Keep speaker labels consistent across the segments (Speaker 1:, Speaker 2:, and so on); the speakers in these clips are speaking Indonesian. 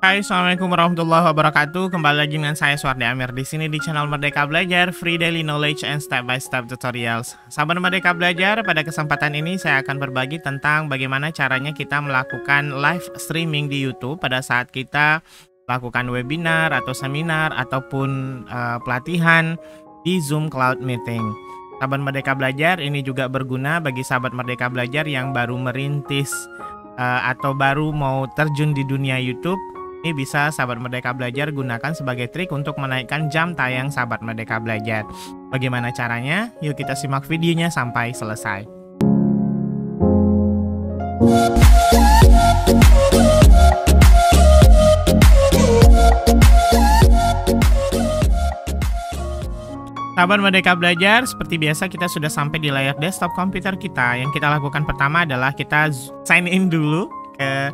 Speaker 1: Hai, assalamualaikum warahmatullahi wabarakatuh. Kembali lagi dengan saya Suardi Amir di sini di channel Merdeka Belajar, free daily knowledge and step by step tutorials. Sahabat Merdeka Belajar, pada kesempatan ini saya akan berbagi tentang bagaimana caranya kita melakukan live streaming di YouTube pada saat kita melakukan webinar atau seminar ataupun pelatihan di Zoom Cloud Meeting. Sahabat Merdeka Belajar, ini juga berguna bagi sahabat Merdeka Belajar yang baru merintis atau baru mau terjun di dunia YouTube. Ini bisa sahabat Merdeka Belajar gunakan sebagai trik untuk menaikkan jam tayang sahabat Merdeka Belajar. Bagaimana caranya? Yuk kita simak videonya sampai selesai. Sahabat Merdeka Belajar, seperti biasa kita sudah sampai di layar desktop komputer kita. Yang kita lakukan pertama adalah kita sign in dulu ke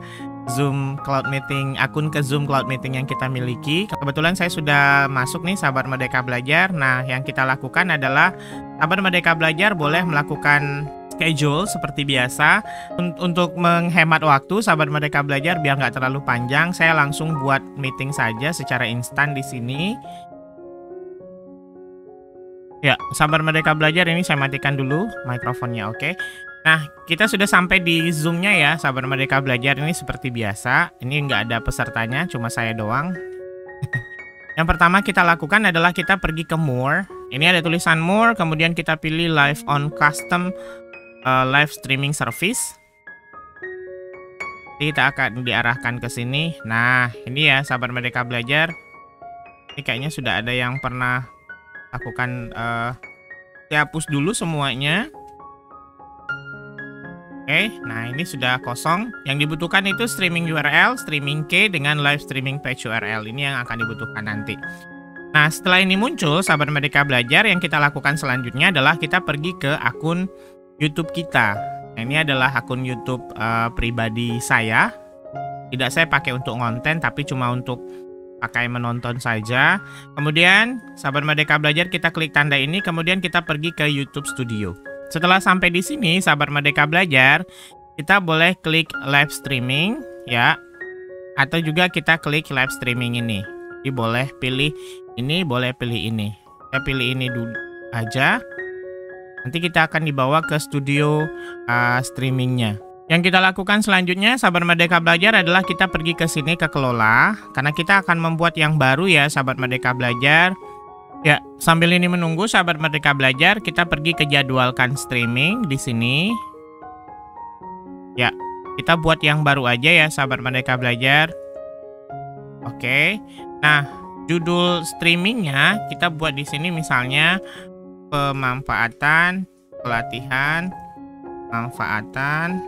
Speaker 1: Zoom Cloud Meeting, akun ke Zoom Cloud Meeting yang kita miliki. Kebetulan saya sudah masuk nih sahabat Merdeka Belajar. Nah, yang kita lakukan adalah sahabat Merdeka Belajar boleh melakukan schedule seperti biasa. Untuk menghemat waktu sahabat Merdeka Belajar biar nggak terlalu panjang, saya langsung buat meeting saja secara instan di sini. Ya, sahabat Merdeka Belajar, ini saya matikan dulu mikrofonnya, oke. Nah, kita sudah sampai di Zoom-nya ya, sahabat Merdeka Belajar. Ini seperti biasa, ini nggak ada pesertanya, cuma saya doang. Yang pertama kita lakukan adalah kita pergi ke More. Ini ada tulisan More, kemudian kita pilih Live on Custom Live Streaming Service. Jadi kita akan diarahkan ke sini. Nah, ini ya sahabat Merdeka Belajar. Ini kayaknya sudah ada yang pernah lakukan. Saya hapus dulu semuanya. Oke, nah ini sudah kosong. Yang dibutuhkan itu streaming URL, streaming key dengan live streaming page URL. Ini yang akan dibutuhkan nanti. Nah, setelah ini muncul, sahabat Merdeka Belajar, yang kita lakukan selanjutnya adalah kita pergi ke akun YouTube kita. Nah, ini adalah akun YouTube pribadi saya. Tidak saya pakai untuk konten, tapi cuma untuk pakai menonton saja. Kemudian, sahabat Merdeka Belajar, kita klik tanda ini, kemudian kita pergi ke YouTube Studio. Setelah sampai di sini, sahabat Merdeka Belajar, kita boleh klik live streaming, ya. Atau juga kita klik live streaming ini. Jadi boleh pilih ini, boleh pilih ini. Saya pilih ini dulu aja. Nanti kita akan dibawa ke studio streamingnya. Yang kita lakukan selanjutnya, sahabat Merdeka Belajar, adalah kita pergi ke sini ke kelola. Karena kita akan membuat yang baru ya, sahabat Merdeka Belajar. Ya, sambil ini menunggu sahabat Merdeka Belajar, kita pergi ke jadwalkan streaming di sini. Ya, kita buat yang baru aja ya sahabat Merdeka Belajar. Oke. Nah, judul streamingnya kita buat di sini misalnya pemanfaatan, pelatihan, manfaatan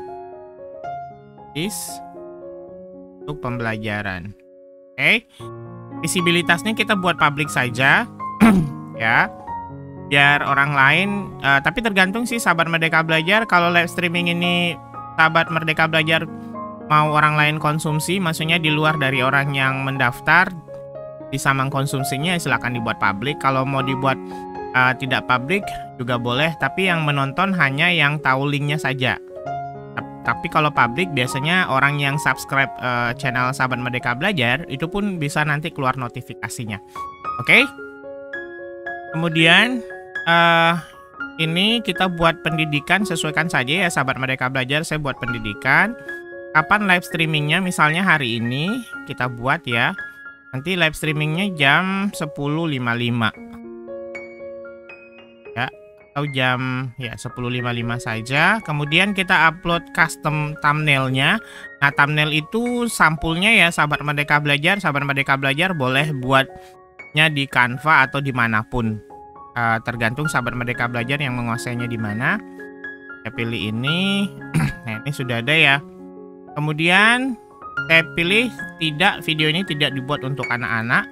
Speaker 1: untuk pembelajaran. Oke. Visibilitasnya kita buat public saja. Ya, biar orang lain, tapi tergantung sih sahabat Merdeka Belajar. Kalau live streaming ini sahabat Merdeka Belajar mau orang lain konsumsi, maksudnya di luar dari orang yang mendaftar bisa mengkonsumsinya, silakan dibuat publik. Kalau mau dibuat tidak publik juga boleh, tapi yang menonton hanya yang tahu linknya saja. Tapi kalau publik biasanya orang yang subscribe channel sahabat Merdeka Belajar itu pun bisa nanti keluar notifikasinya. Oke? Kemudian ini kita buat pendidikan, sesuaikan saja ya sahabat Merdeka Belajar. Saya buat pendidikan. Kapan live streamingnya? Misalnya hari ini kita buat ya. Nanti live streamingnya jam 10.55 ya, atau jam ya 10.55 saja. Kemudian kita upload custom thumbnailnya. Nah, thumbnail itu sampulnya ya sahabat Merdeka Belajar. Sahabat Merdeka Belajar boleh buatnya di Canva atau dimanapun, tergantung sahabat Merdeka Belajar yang menguasainya di mana. Saya pilih ini. Nah, ini sudah ada ya. Kemudian saya pilih video ini tidak dibuat untuk anak-anak.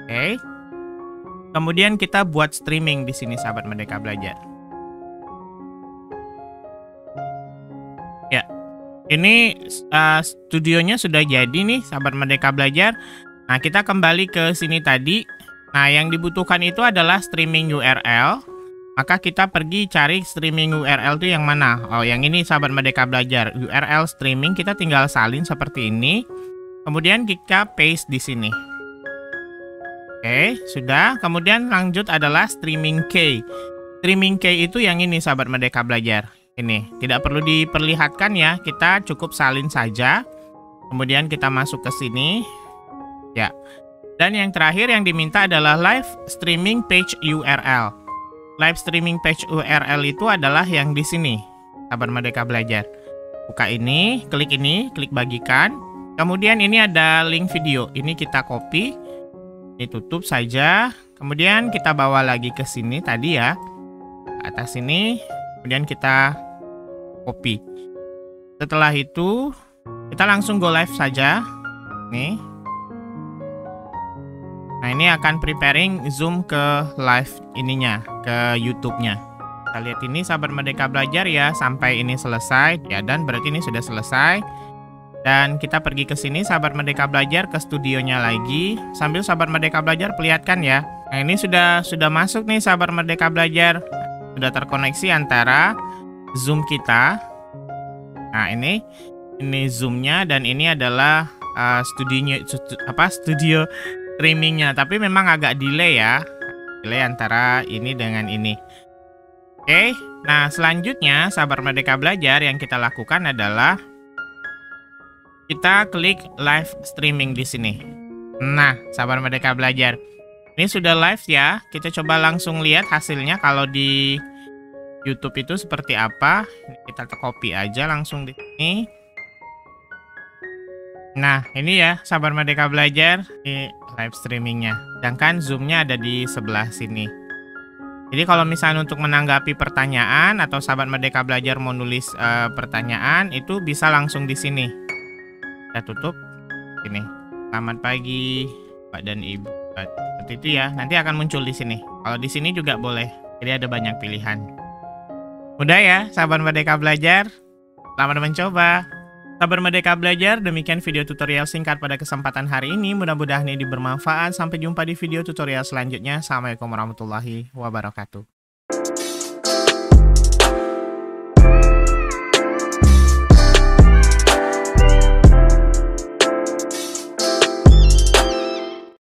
Speaker 1: Oke. Kemudian kita buat streaming di sini sahabat Merdeka Belajar. Ya. Ini studionya sudah jadi nih sahabat Merdeka Belajar. Nah, kita kembali ke sini tadi. Nah, yang dibutuhkan itu adalah streaming URL. Maka kita pergi cari streaming URL itu yang mana. Oh, yang ini sahabat Merdeka Belajar. URL streaming kita tinggal salin seperti ini. Kemudian kita paste di sini. Oke, sudah. Kemudian lanjut adalah streaming key. Streaming key itu yang ini sahabat Merdeka Belajar. Ini, tidak perlu diperlihatkan ya, kita cukup salin saja. Kemudian kita masuk ke sini. Ya. Dan yang terakhir yang diminta adalah live streaming page URL. Live streaming page URL itu adalah yang di sini, sahabat Merdeka Belajar. Buka ini, klik bagikan. Kemudian ini ada link video, ini kita copy. Ini tutup saja. Kemudian kita bawa lagi ke sini tadi ya. Ke atas sini. Kemudian kita copy. Setelah itu kita langsung go live saja. Nih. Nah, ini akan preparing Zoom ke live ininya, ke YouTube-nya. Kita lihat ini sahabat Merdeka Belajar ya, sampai ini selesai. Ya, dan berarti ini sudah selesai. Dan kita pergi ke sini sahabat Merdeka Belajar ke studionya lagi. Sambil sahabat Merdeka Belajar perlihatkan ya. Nah, ini sudah masuk nih sahabat Merdeka Belajar. Sudah terkoneksi antara Zoom kita. Nah, ini Zoom-nya dan ini adalah studio streamingnya. Tapi memang agak delay ya. Delay antara ini dengan ini. Oke. Nah, selanjutnya sahabat Merdeka Belajar yang kita lakukan adalah kita klik live streaming di sini. Nah, sahabat Merdeka Belajar, ini sudah live ya. Kita coba langsung lihat hasilnya kalau di YouTube itu seperti apa. Kita copy aja langsung di sini. Nah, ini ya sahabat Merdeka Belajar, di live streamingnya. Sedangkan Zoom-nya ada di sebelah sini. Jadi kalau misalnya untuk menanggapi pertanyaan atau sahabat Merdeka Belajar mau nulis pertanyaan, itu bisa langsung di sini. Kita tutup ini. Selamat pagi Pak dan Ibu. Seperti itu ya. Nanti akan muncul di sini. Kalau di sini juga boleh. Jadi ada banyak pilihan. Mudah ya, sahabat Merdeka Belajar. Selamat mencoba. Sahabat Merdeka Belajar, demikian video tutorial singkat pada kesempatan hari ini. Mudah-mudahan ini bermanfaat. Sampai jumpa di video tutorial selanjutnya. Assalamualaikum warahmatullahi wabarakatuh.